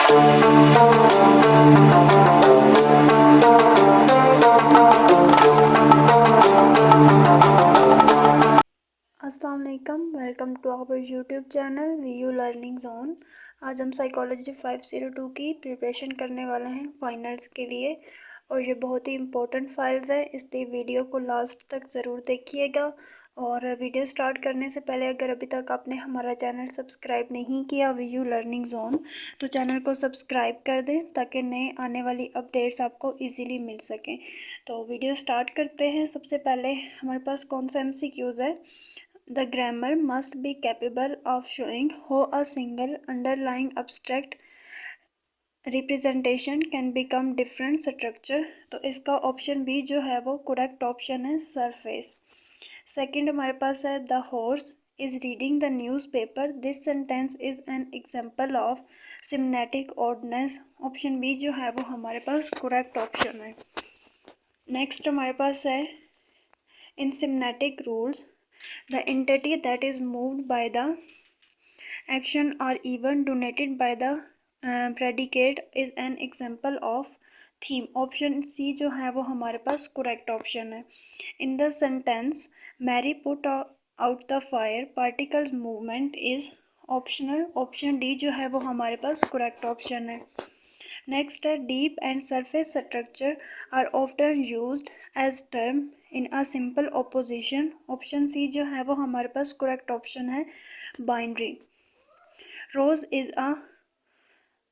अस्सलाम वालेकुम, welcome to our YouTube channel VU learning zone. आज हम साइकोलॉजी 502 की प्रिपरेशन करने वाले हैं फाइनल्स के लिए, और ये बहुत ही इम्पोर्टेंट फाइल्स है, इसलिए वीडियो को लास्ट तक ज़रूर देखिएगा। और वीडियो स्टार्ट करने से पहले अगर अभी तक आपने हमारा चैनल सब्सक्राइब नहीं किया वीयू लर्निंग जोन, तो चैनल को सब्सक्राइब कर दें ताकि नए आने वाली अपडेट्स आपको ईजीली मिल सकें। तो वीडियो स्टार्ट करते हैं। सबसे पहले हमारे पास कौन सा MCQs है। The grammar must be capable of showing how a single underlying abstract representation can become different structure। तो इसका ऑप्शन बी जो है वो करेक्ट ऑप्शन है, सरफेस। सेकंड हमारे पास है the horse is reading the newspaper। This sentence is an example of semantic oddness। Option B जो है वो हमारे पास करेक्ट ऑप्शन है। नेक्स्ट हमारे पास है in semantic rules the entity that is moved by the action or even donated by the predicate is an example of theme। Option C जो है वो हमारे पास करेक्ट ऑप्शन है। In the sentence Mary put out the fire particles movement is optional. Option D जो है वो हमारे पास करेक्ट ऑप्शन है। नेक्स्ट है deep and surface structure are often used as term in a simple opposition. Option C जो है वो हमारे पास करेक्ट ऑप्शन है, binary. Rose is a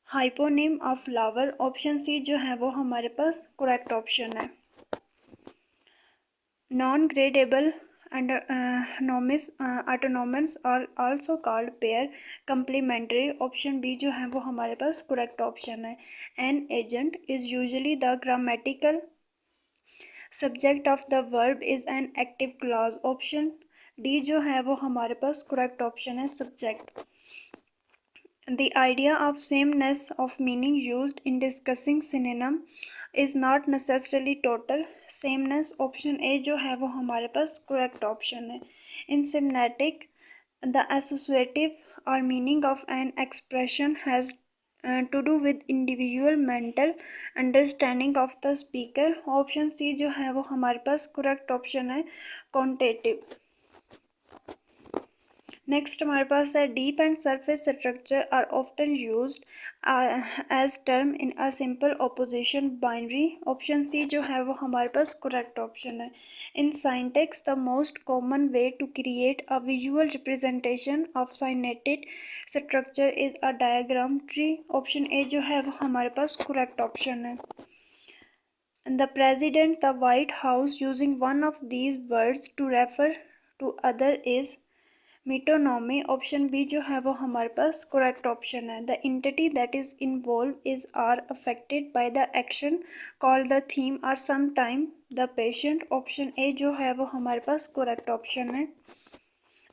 hyponym of flower. Option C जो है वो हमारे पास करेक्ट ऑप्शन है। Non gradable and autonomous are also called pair complementary। Option B जो है वो हमारे पास करेक्ट ऑप्शन है। An agent is usually the grammatical subject of the verb is an active clause. Option D जो है वो हमारे पास करेक्ट ऑप्शन है, subject. The idea of sameness of meaning used in discussing synonym is not necessarily total sameness। Option A जो है वो हमारे पास करेक्ट ऑप्शन है। In semantic, the associative or meaning of an expression has to do with individual mental understanding of the speaker। Option C जो है वो हमारे पास करेक्ट ऑप्शन है, quantitative। नेक्स्ट हमारे पास है deep and surface structure are often used as term in a simple opposition, binary. Option C जो है वो हमारे पास करेक्ट ऑप्शन है। In syntax the most common way to create a visual representation of signated structure is a diagram tree. Option A जो है वो हमारे पास करेक्ट ऑप्शन है। The president the white house using one of these words to refer to other is metonymy. Option B जो है वो हमारे पास करेक्ट ऑप्शन है। The entity that is involve is are affected by the action called the theme are some time the patient. Option A जो है वो हमारे पास करेक्ट ऑप्शन है।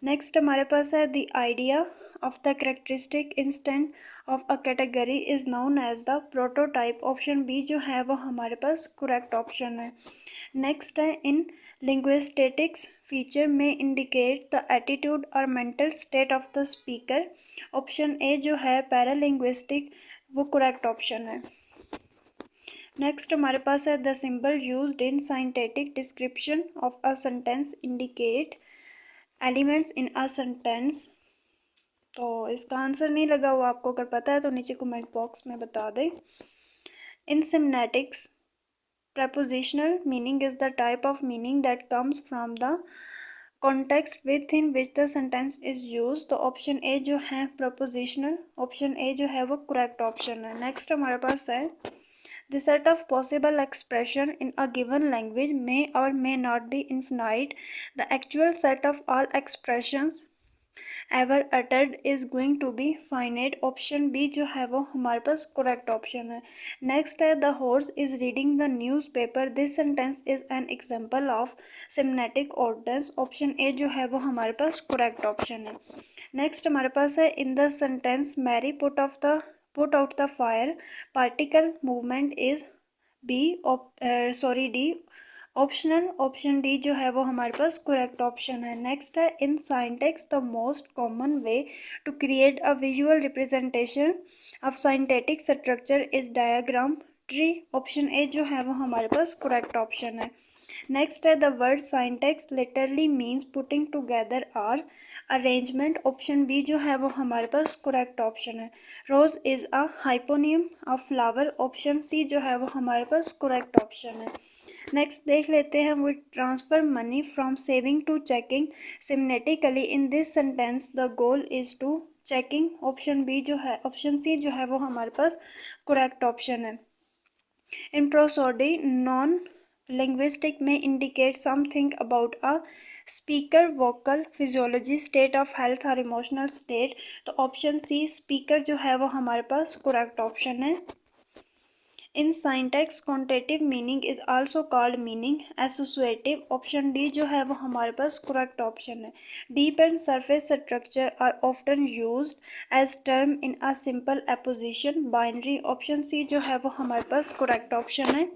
नेक्स्ट हमारे पास है the idea of the characteristic instant of a category is known as the prototype. Option B जो है वो हमारे पास करेक्ट ऑप्शन है। नेक्स्ट है in linguistics feature may indicate the attitude or mental state of the speaker। Option A जो है paralinguistic, वो करेक्ट ऑप्शन है। नेक्स्ट हमारे पास है the symbol used in syntactic description of a sentence indicate elements in a sentence. तो इसका answer नहीं लगा हुआ, आपको अगर पता है तो नीचे कमेंट बॉक्स में बता दें। इन semantics prepositional meaning is the type of meaning that comes from the context within which the sentence is used। तो ऑप्शन ए जो है prepositional, ऑप्शन ए जो है वो करेक्ट ऑप्शन है। नेक्स्ट हमारे पास है the set of possible expression in a given language may or may not be infinite। the actual set of all expressions ever uttered is going to be finite। Option B जो है वो हमारे पास correct option है। Next है the horse is reading the newspaper. This sentence is an example of semantic orders. Option A जो है वो हमारे पास करेक्ट ऑप्शन है। नेक्स्ट हमारे पास है in the sentence Mary put out the fire particle movement is B D optional option D जो है वो हमारे पास करेक्ट ऑप्शन है। नेक्स्ट है, in syntax the most common way to create a visual representation of synthetic structure is diagram tree. Option A जो है वो हमारे पास करेक्ट ऑप्शन है। नेक्स्ट है, the word syntax literally means putting together और अरेंजमेंट। ऑप्शन बी जो है वो हमारे पास करेक्ट ऑप्शन है। Rose is a hyponym of flower. Option C जो है वो हमारे पास करेक्ट ऑप्शन है। नेक्स्ट देख लेते हैं, we transfer money from saving to checking semantically in this sentence the goal is to checking. Option B जो है, ऑप्शन सी जो है वो हमारे पास करेक्ट ऑप्शन है। In prosody, non-linguistic may indicate something about a speaker vocal physiology, state of health और emotional state। तो ऑप्शन सी स्पीकर जो है वो हमारे पास करेक्ट ऑप्शन है। In syntax quantitative meaning is also called meaning associative. Option D जो है वो हमारे पास करेक्ट ऑप्शन है। Deep and surface structure are often used as term in a simple opposition binary. Option C जो है वो हमारे पास करेक्ट ऑप्शन है।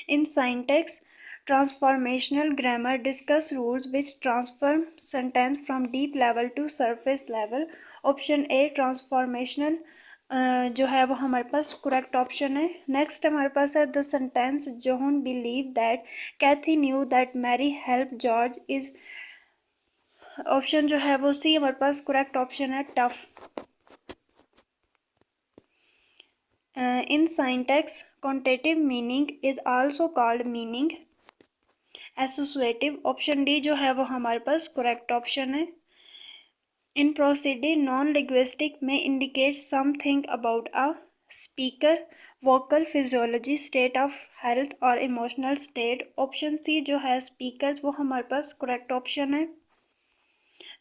In syntax transformational grammar discuss rules which transform sentence from deep level two surface level. Option A transformational जो है वो हमारे पास करेक्ट ऑप्शन है। नेक्स्ट हमारे पास है, the sentence John believe that Kathy knew that Mary help George is. Option जो है वो सी हमारे पास करेक्ट ऑप्शन है, tough. In syntax quantitative meaning is also called meaning associative. Option D जो है वो हमारे पास करेक्ट ऑप्शन है। In prosody, non-linguistic may indicate something about a speaker vocal physiology, state of health और emotional state। ऑप्शन सी जो है speakers वो हमारे पास correct option है।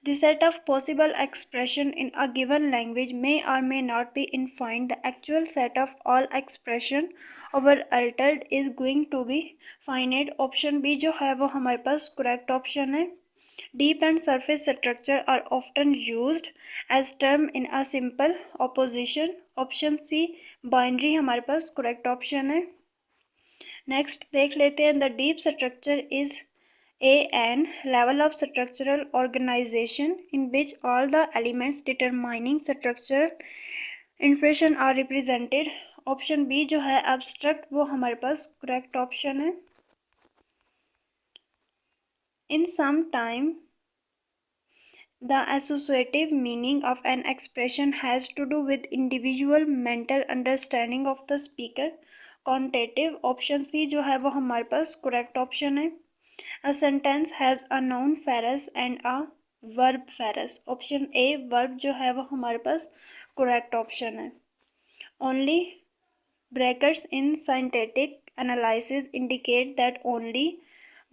The set of possible expression in a given language may or may not be infinite. The actual set of all expression over altered is going to be finite। Option B जो है वो हमारे पास correct option है। Deep and surface structure are often used as term in a simple opposition। Option C binary हमारे पास correct option है। Next देख लेते हैं, the deep structure is an level of structural organization in which all the elements determining structural impression are represented। Option B जो है abstract वो हमारे पास करेक्ट ऑप्शन है। In some time the associative meaning of an expression has to do with individual mental understanding of the speaker। quantitative option C जो है वो हमारे पास करेक्ट ऑप्शन है। A sentence has a noun phrase and a verb phrase। Option A verb जो है वो हमारे पास करेक्ट ऑप्शन है। Only brackets in syntactic analysis indicate that only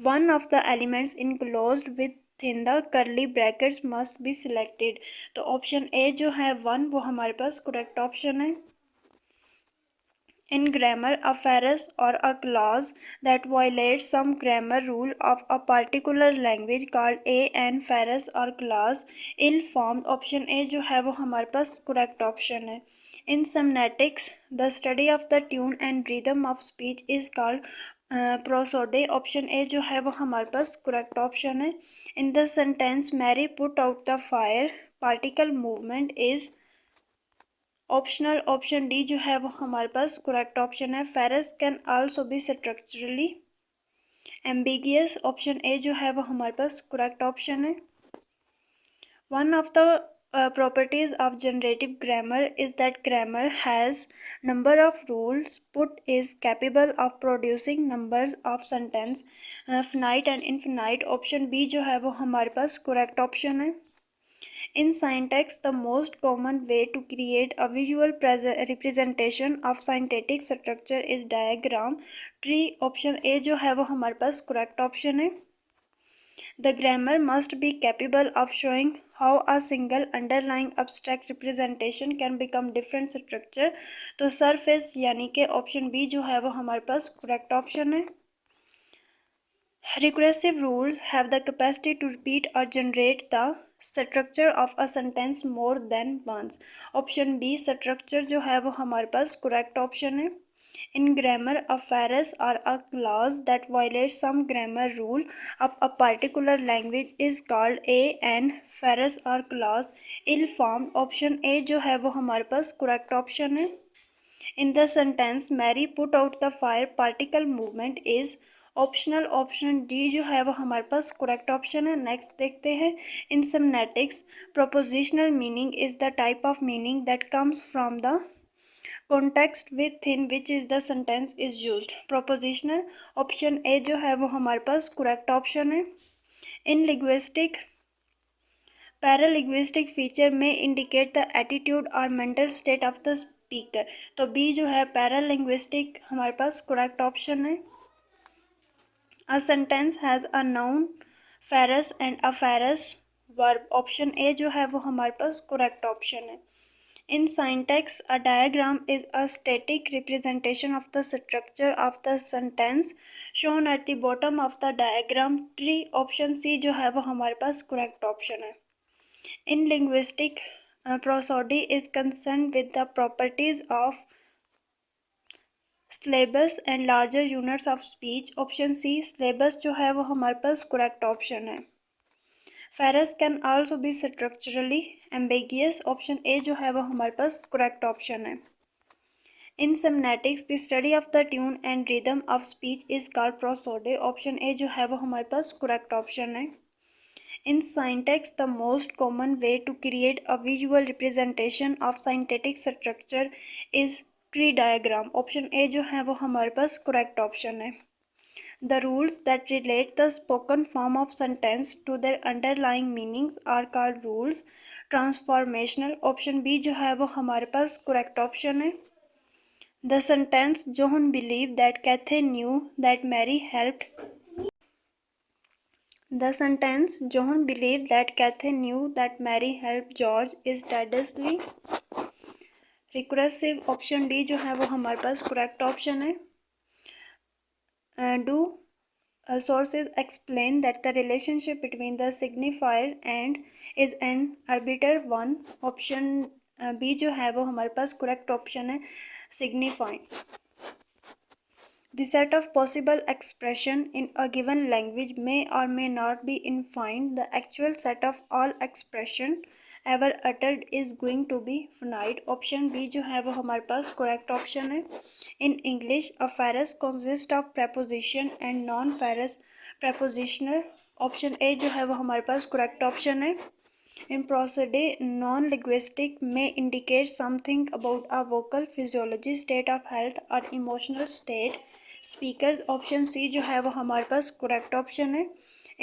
one of the elements enclosed within the curly brackets must be selected। तो option A जो है one वो हमारे पास करेक्ट ऑप्शन है। In grammar, a phrase or a clause that violates some grammar rule of a particular language called an phrase or clause ill-formed। Option A जो है वो हमारे पास करेक्ट ऑप्शन है। In semantics, the study of the tune and rhythm of speech is called prosody। Option A जो है वो हमारे पास करेक्ट ऑप्शन है। In the sentence Mary put out the fire, particle movement is optional. Option D जो है वो हमारे पास करेक्ट ऑप्शन है। Ferrous can also be structurally ambiguous. Option A जो है वो हमारे पास करेक्ट ऑप्शन है। One of the properties of generative grammar is that grammar has number of rules put is capable of producing numbers of sentence finite and infinite। Option B जो है वो हमारे पास करेक्ट ऑप्शन है। In syntax, the most common way to create a visual representation of syntactic structure is diagram tree। Option A जो है वो हमारे पास correct option है। The grammar must be capable of showing how a single underlying abstract representation can become different structure। तो surface यानी कि option B जो है वो हमारे पास correct option है। Recursive rules have the capacity to repeat or generate the structure of a sentence more than once। Option B structure जो है वो हमारे पास करेक्ट ऑप्शन है। In grammar, a phrase or a clause that violates some grammar rule of a particular language is called an phrase or clause ill-formed. Option A जो है वो हमारे पास correct option है. In the sentence Mary put out the fire, particle movement is optional. Option D जो है वो हमारे पास करेक्ट ऑप्शन है. नेक्स्ट देखते हैं. In semantics propositional meaning is the type of meaning that comes from the context within which is the sentence is used. Propositional option A जो है वो हमारे पास करेक्ट ऑप्शन है. इन लिंग्विस्टिक पैरालिंग्विस्टिक फीचर में indicate the attitude और mental state of the speaker. तो B जो है पैरालिंग्विस्टिक हमारे पास करेक्ट ऑप्शन है. A sentence has a noun phrase and a phrase verb. Option A जो है वो हमारे पास करेक्ट ऑप्शन है. In syntax, a diagram is a static representation of the structure of the sentence shown at the bottom of the diagram tree. Option C जो है वो हमारे पास करेक्ट ऑप्शन है. In linguistic, prosody is concerned with the properties of syllabus and larger units of speech. Option C syllabus जो है वो हमारे पास करेक्ट ऑप्शन है. Phrase can also be structurally ambiguous. Option A जो है वो हमारे पास करेक्ट ऑप्शन है. In semantics, the study of the tune and rhythm of speech is called prosody. Option A जो है वो हमारे पास करेक्ट ऑप्शन है. In syntax, the most common way to create a visual representation of syntactic structure is tree diagram. Option A जो है वो हमारे पास करेक्ट ऑप्शन है. The rules that relate the spoken form of sentence to their underlying meanings are called rules transformational. Option B जो है वो हमारे पास करेक्ट ऑप्शन है. The sentence John believed that Cathy knew that Mary helped. The sentence John believed that Cathy knew that Mary helped George is decidedly recursive. Option D जो है वो हमारे पास करेक्ट ऑप्शन है. Do sources explain that the relationship between the signifier and is an arbitrary one. Option B जो है वो हमारे पास करेक्ट ऑप्शन है. signifying the set of possible expression in a given language may or may not be infinite. The actual set of all expression ever uttered is going to be finite. Option B जो है वो हमारे पास correct option है. In English, a phrase consists of preposition and non-phrase prepositional. Option A जो है वो हमारे पास करेक्ट ऑप्शन है. In prosody, non-linguistic may indicate something about a vocal physiology, state of health or emotional state. Speaker option C जो है वो हमारे पास करेक्ट ऑप्शन है.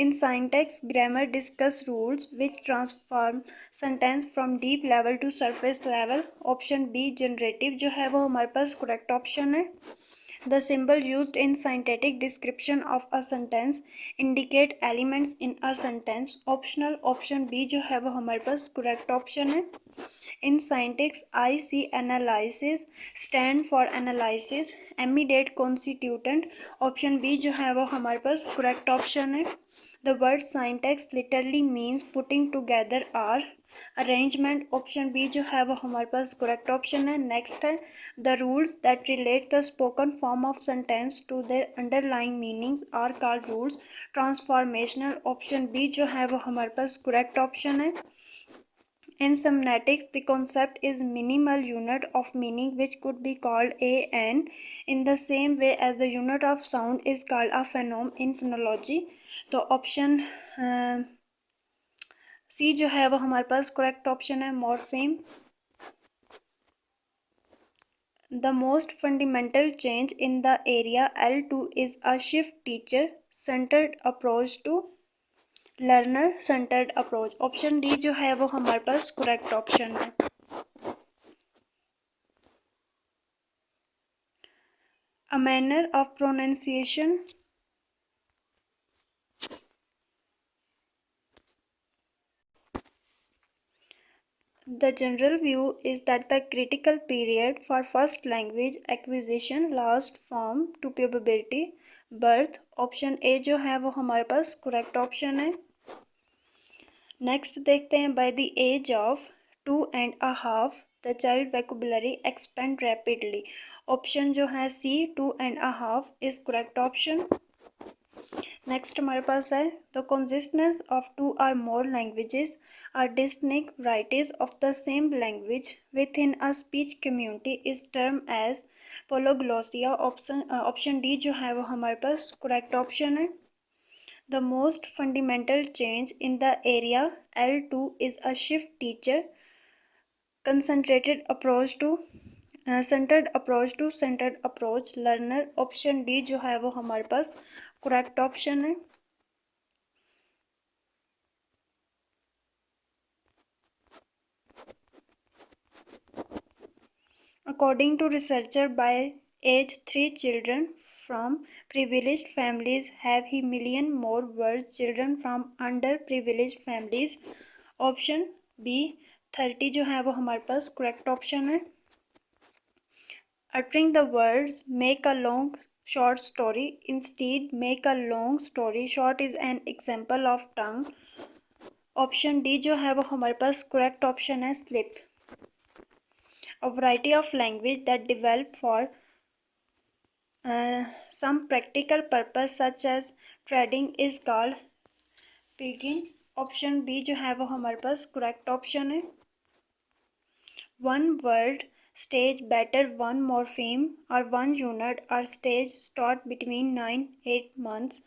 In syntax, grammar discuss rules which transform sentence from deep level to surface level. Option B generative जो है वो हमारे पास करेक्ट ऑप्शन है. The symbol used in syntactic description of a sentence indicate elements in a sentence. Optional option B जो है वो हमारे पास करेक्ट ऑप्शन है. In syntax, IC analysis stand for analysis immediate constituent. Option B जो है वो हमारे पास करेक्ट ऑप्शन है. The word syntax literally means putting together or arrangement. Option B जो है वो हमारे पास करेक्ट ऑप्शन है. नेक्स्ट है the rules that relate the spoken form of sentence to their underlying meanings are called rules transformational. Option B जो है वो हमारे पास करेक्ट ऑप्शन है. In semantics, the concept is minimal unit of meaning which could be called an in the same way as the unit of sound is called a phoneme in phonology. तो option C जो है वो हमारे पास correct option है. Morpheme. The most fundamental change in the area L2 is a shift teacher centered approach to learner centred approach. Option D जो है वो हमारे पास करेक्ट ऑप्शन है. A manner of pronunciation. The general view is that the critical period for first language acquisition lasts from to puberty birth. Option A जो है वो हमारे पास करेक्ट ऑप्शन है. नेक्स्ट देखते हैं. By the age of 2.5 the child vocabulary expand rapidly. Option जो है C 2.5 is correct option. Next हमारे पास है the consistence of two or more languages are distinct varieties of the same language within a speech community is term as polyglossia. Option D जो है वो हमारे पास करेक्ट ऑप्शन है। The most fundamental change in the area L2 is a shift teacher concentrated approach to centered approach learner। Option D जो है वो हमारे पास करेक्ट ऑप्शन है। According to researcher, by age 3 children from privileged families have a million more words children from underprivileged families। Option B 30 जो है वो हमारे पास करेक्ट ऑप्शन है। Uttering the words make a long short story instead make a long story short is an example of tongue। Option D जो है वो हमारे पास करेक्ट ऑप्शन है slip. A variety of language that develop for some practical purpose such as trading is called pidgin। Option B जो है वो हमारे पास करेक्ट ऑप्शन है। One word stage better one morpheme or one unit or stage start between 9-8 months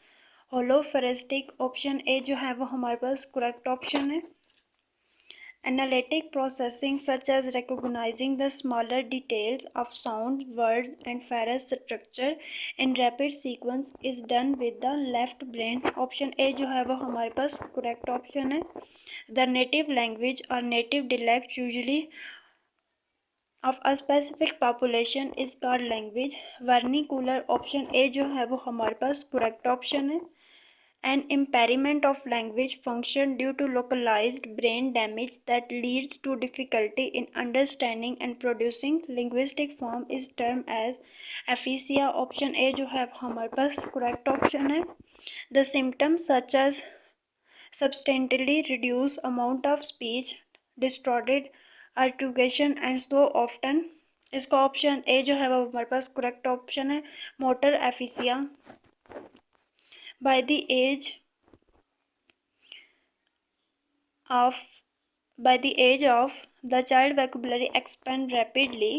holophorestic। Option A जो है वो हमारे पास करेक्ट ऑप्शन है। Analytic processing such as recognizing the smaller details of sound, words and phrase structure in rapid sequence is done with the left brain। Option A जो है वो हमारे पास करेक्ट ऑप्शन है। The native language or native dialect usually of a specific population is called language vernacular। Option A जो है वो हमारे पास करेक्ट ऑप्शन है। An impairment of language function due to localized brain damage that leads to difficulty in understanding and producing linguistic form is termed as aphasia। Option A जो है हमारे पास करेक्ट ऑप्शन है। The symptoms such as substantially reduced amount of speech, distorted articulation and so often। इसका option A जो है वो हमारे पास करेक्ट ऑप्शन है motor एफिसिया। By the age of the child vocabulary expand rapidly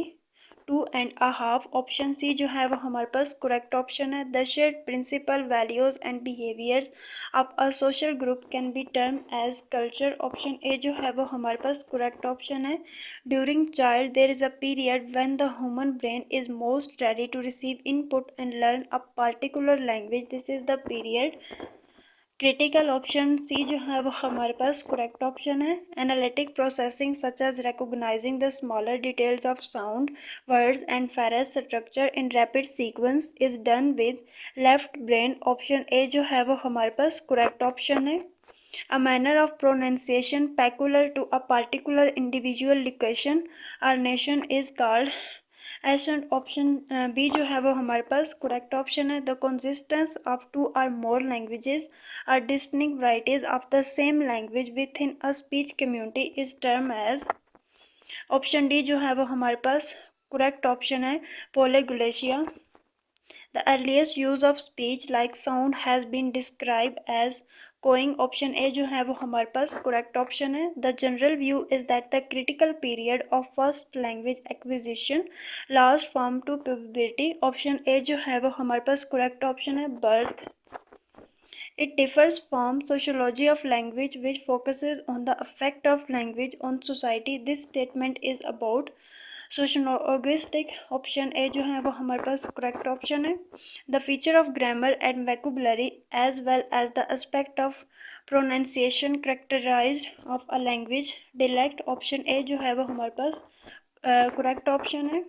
2.5। Option C जो है वो हमारे पास करेक्ट ऑप्शन है। The shared principal values and behaviors of a social group can be termed as culture। Option A जो है वो हमारे पास करेक्ट ऑप्शन है। During child there is a period when the human brain is most ready to receive input and learn a particular language। This is the period critical. Option C जो है वो हमारे पास करेक्ट ऑप्शन है। Analytic processing such as recognising the smaller details of sound words and phrase structure in rapid sequence is done with left brain. Option A जो है वो हमारे पास करेक्ट ऑप्शन है। A manner of pronunciation peculiar to a particular individual location or nation is called accent. Option B जो है वो हमारे पास करेक्ट ऑप्शन है। The consistence of two or more languages are distinct varieties of the same language within a speech community is term as. Option D जो है वो हमारे पास करेक्ट ऑप्शन है polyglossia. The earliest use of speech like sound has been described as cooing। Option A जो है वो हमारे पास करेक्ट ऑप्शन है। The general view is that the critical period of first language acquisition lasts from to puberty। Option A जो है वो हमारे पास करेक्ट ऑप्शन है birth। It differs from sociology of language which focuses on the effect of language on society। This statement is about sociolinguistic. Option A जो है वो हमारे पास करेक्ट ऑप्शन है। The feature of grammar and vocabulary as well as the aspect of pronunciation characterized of a language dialect. Option A जो है वो हमारे पास करेक्ट ऑप्शन है।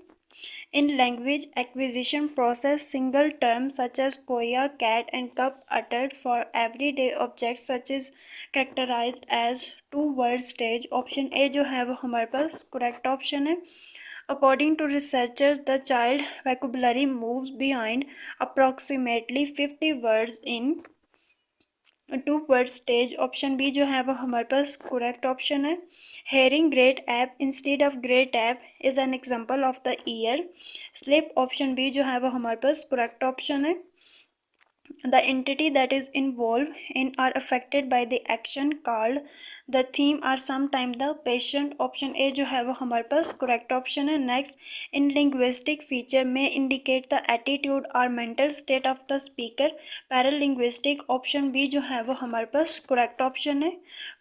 In language acquisition process, single terms such as koya, cat and cup uttered for everyday objects such as characterized as two-word stage। Option A जो है वो हमारे पास करेक्ट ऑप्शन है। According to researchers, the child vocabulary moves behind approximately 50 words in two word stage option B जो है वो हमारे पास करेक्ट ऑप्शन है। Hearing great ape instead of great ape is an example of the ear. Slip option B जो है वो हमारे पास करेक्ट ऑप्शन है। The entity that is involved in or affected by the action called the theme or sometimes the patient option A जो है वो हमारे पास correct option है। Next, in linguistic feature may indicate the attitude or mental state of the speaker। paralinguistic option B जो है वो हमारे पास correct option है।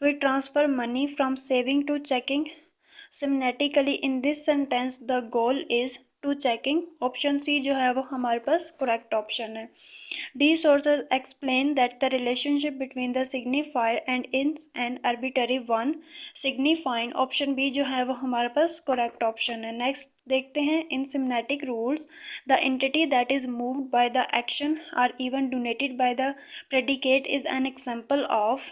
We transfer money from saving to checking Semantically in this sentence the goal is to checking। Option C जो है वो हमारे पास करेक्ट ऑप्शन है। D sources explain that the relationship between the signifier and is an arbitrary one। signifying option B जो है वो हमारे पास करेक्ट ऑप्शन है। नेक्स्ट देखते हैं in semantic rules the entity that is moved by the action और even denoted by the predicate is an example of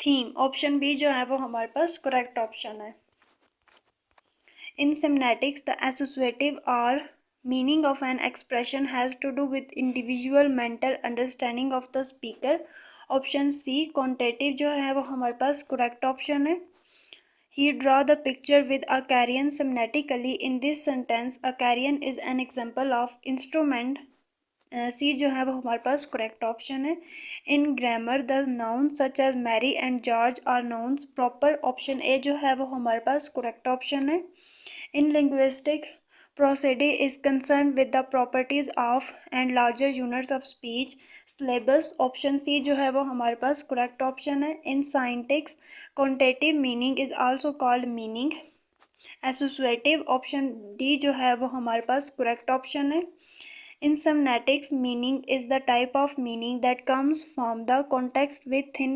theme. Option B जो है वो हमारे पास करेक्ट ऑप्शन है। In semantics, the associative or meaning of an expression has to do with individual mental understanding of the speaker। Option C quantitative जो है वो हमारे पास करेक्ट ऑप्शन है। He draw the picture with a carrion semantically in this sentence a carrion is an example of instrument। C जो है वो हमारे पास करेक्ट ऑप्शन है। In grammar the noun such as Mary and George are nouns proper. Option A जो है वो हमारे पास करेक्ट ऑप्शन है। In linguistic prosody is concern with the properties of and larger units of speech syllables. Option C जो है वो हमारे पास करेक्ट ऑप्शन है। In syntax quantitative meaning is also called meaning associative. Option D जो है वो हमारे पास करेक्ट ऑप्शन है। In semantics, meaning is the type of meaning that comes from the context within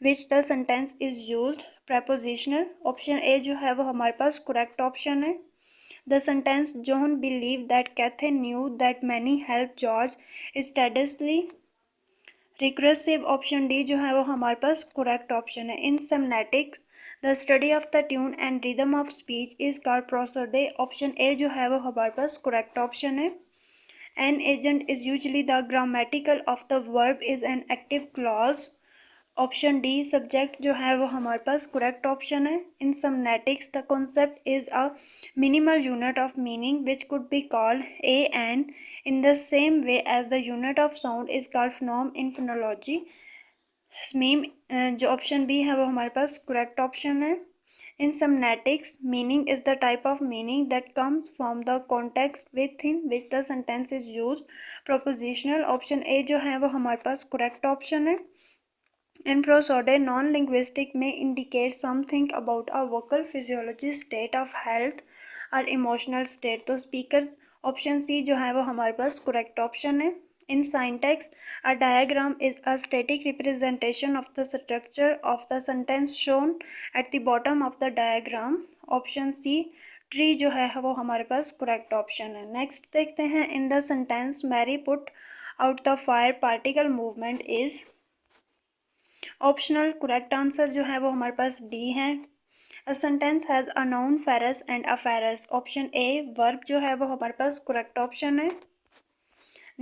which the sentence is used। prepositional option A जो है वो हमारे पास correct option है। The sentence John believed that Cathy knew that many helped George is tediously recursive। Option D जो है वो हमारे पास correct option है। In semantics, the study of the tune and rhythm of speech is called prosody। Option A जो है वो हमारे पास correct option है। An agent is usually the grammatical of the verb is an active clause। Option D subject जो है वो हमारे पास करेक्ट ऑप्शन है। In semantics the concept is a minimal unit of meaning which could be called A N in the same way as the unit of sound is called phoneme in phonology. Sememe जो option B है वो हमारे पास correct option है। In semantics, meaning is the type of meaning that comes from the context within which the sentence is used। propositional option A जो है वो हमारे पास correct option है। In prosody, non-linguistic may indicate something about a vocal physiology state of health or emotional state। तो speakers option C जो है वो हमारे पास correct option है। In syntax, a diagram is a static representation of the structure of the sentence shown at the bottom of the diagram। Option C tree जो है वो हमारे पास करेक्ट ऑप्शन है। नेक्स्ट देखते हैं in the sentence Mary put out the fire particle movement is. Optional correct answer जो है वो हमारे पास डी है। A sentence has a noun Ferris and a Ferris। Option a verb जो है वो हमारे पास करेक्ट ऑप्शन है।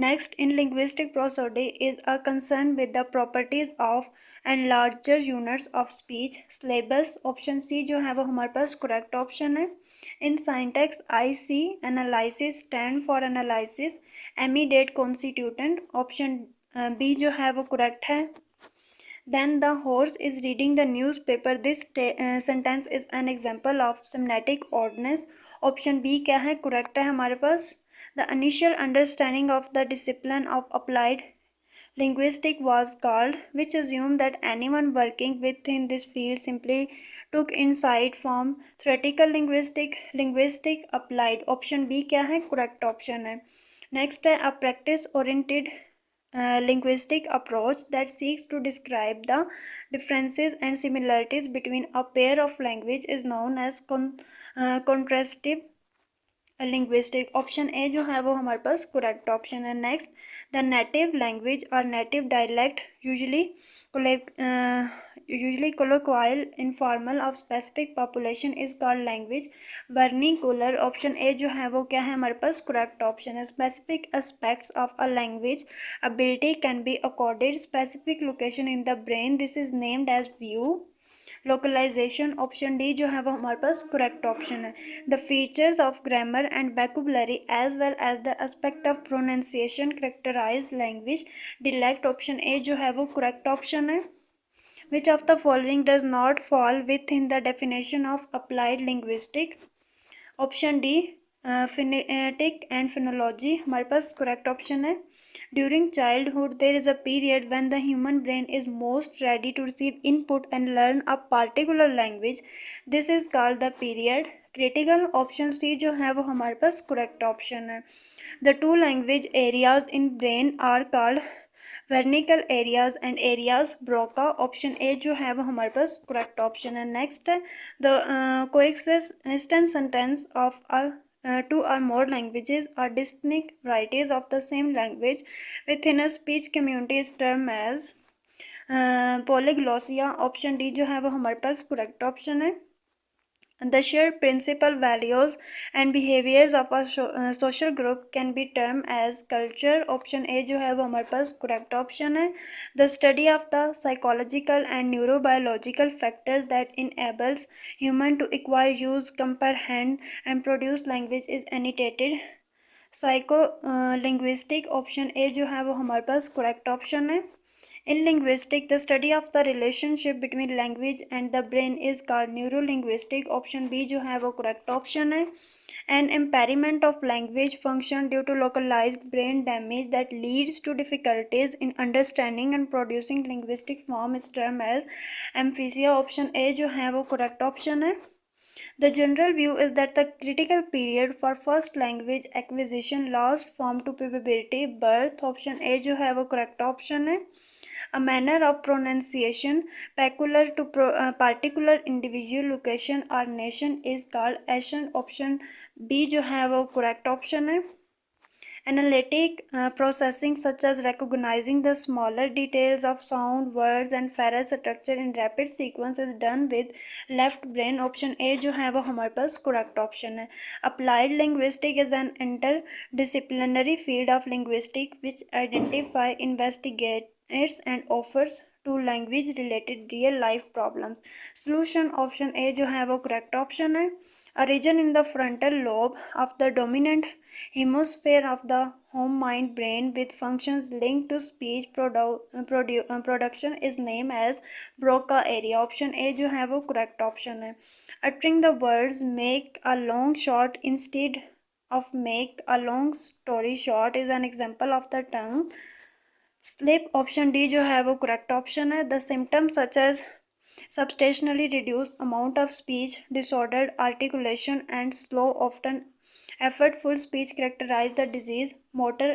Next, in linguistic prosody is a concern with the properties of and larger units of speech syllabus। Option C जो है वो हमारे पास correct option है। In syntax, IC analysis stand for analysis immediate constituent। Option B जो है वो correct है। Then the horse is reading the newspaper। This sentence is an example of semantic oddness। Option B क्या है correct है हमारे पास। The initial understanding of the discipline of applied linguistics was called, which assumed that anyone working within this field simply took insight from theoretical linguistic applied। Option B क्या है correct option है। Next है a practice oriented linguistic approach that seeks to describe the differences and similarities between a pair of language is known as contrastive linguistic, option A जो है वो हमारे पास correct option है। नेक्स्ट, द नेटिव लैंग्वेज और native dialect usually colloquial informal of specific population is called language vernacular, option A जो है वो क्या है हमारे पास करेक्ट ऑप्शन है। Specific aspects of a language ability can be accorded specific location in the brain, this is named as view localization, option D जो है वो हमारे पास करेक्ट ऑप्शन है। The features of grammar and vocabulary as well as the aspect of pronunciation characterize language dialect, option A जो है वो correct option है। Which of the following does not fall within the definition of applied linguistic, option D phonetic and phonology हमारे पास correct option है। During childhood there is a period when the human brain is most ready to receive input and learn a particular language, this is called the period critical, option C जो है वो हमारे पास correct option है। The two language areas in brain are called Wernicke areas and areas Broca, option A जो है वो हमारे पास करेक्ट ऑप्शन है। नेक्स्ट है the coexistent sentence of two or more languages or distinct varieties of the same language within a speech community is termed as polyglossia, option D जो है वो हमारे पास करेक्ट ऑप्शन है। The shared principal values and behaviors of a social group can be termed as culture, option A जो है वो हमारे पास करेक्ट ऑप्शन है। The study of the psychological and neurobiological factors that enables human to acquire, use, comprehend and produce language is annotated psycho linguistic, option A जो है वो हमारे पास करेक्ट ऑप्शन है। In linguistic the study of the relationship between language and the brain is called neuro linguistic, option B जो है वो correct option है। An impairment of language function due to localized brain damage that leads to difficulties in understanding and producing linguistic form is term as aphasia, option A जो है वो correct option है। The general view is that the critical period for first language acquisition lasts from to puberty birth, option A जो है वो correct option है। A manner of pronunciation peculiar to particular individual location or nation is called accent, option B जो है वो correct option है। Analytic processing such as recognizing the smaller details of sound, words and phrase structure in rapid sequence is done with left brain, option A जो है वो हमारे पास correct option है। Applied linguistics is an interdisciplinary field of linguistics which identify, investigates and offers to language related real life problems solution, option A जो है वो correct option है। A region in the frontal lobe of the dominant hemisphere of the home mind brain with functions linked to speech production is named as Broca area, option A जो है वो correct option है। Uttering the words make a long short instead of make a long story short is an example of the tongue slip, option D जो है वो correct option है। The symptoms such as substantially reduced amount of speech, disordered articulation and slow often effortful speech characterize the disease motor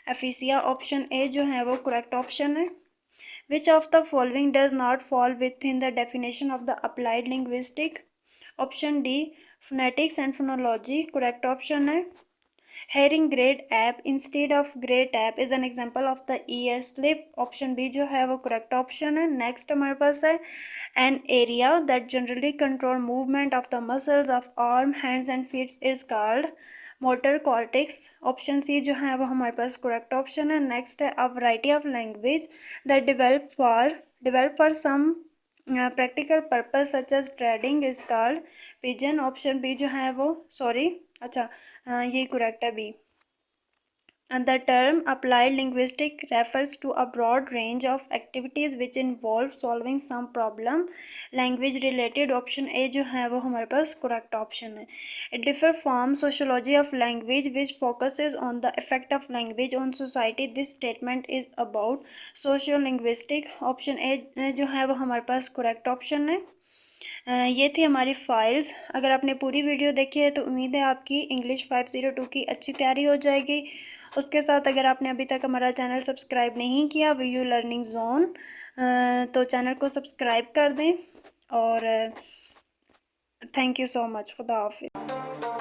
aphasia, option A जो है वो correct option है। Which of the following does not fall within the definition of the applied linguistic, option D phonetics and phonology, correct option है। Hearing great app instead of great app is an example of the ear slip, option B जो है वो correct option है। Next हमारे पास है an area that generally control movement of the muscles of arm, hands and feet is called motor cortex, option C जो है वो हमारे पास correct option है। Next है a variety of language that develop for some practical purpose such as trading is called pigeon, option B जो है वो ये correct है B। The term applied linguistics refers to a broad range of activities which involve solving some problem language related, option A जो है वो हमारे पास correct option है। It differs from sociology of language which focuses on the effect of language on society, this statement is about sociolinguistics, option A जो है वो हमारे पास correct option है। ये थी हमारी फाइल्स। अगर आपने पूरी वीडियो देखी है तो उम्मीद है आपकी इंग्लिश 502 की अच्छी तैयारी हो जाएगी। उसके साथ अगर आपने अभी तक हमारा चैनल सब्सक्राइब नहीं किया वीयू लर्निंग जोन तो चैनल को सब्सक्राइब कर दें और थैंक यू सो मच। खुदा हाफिज़।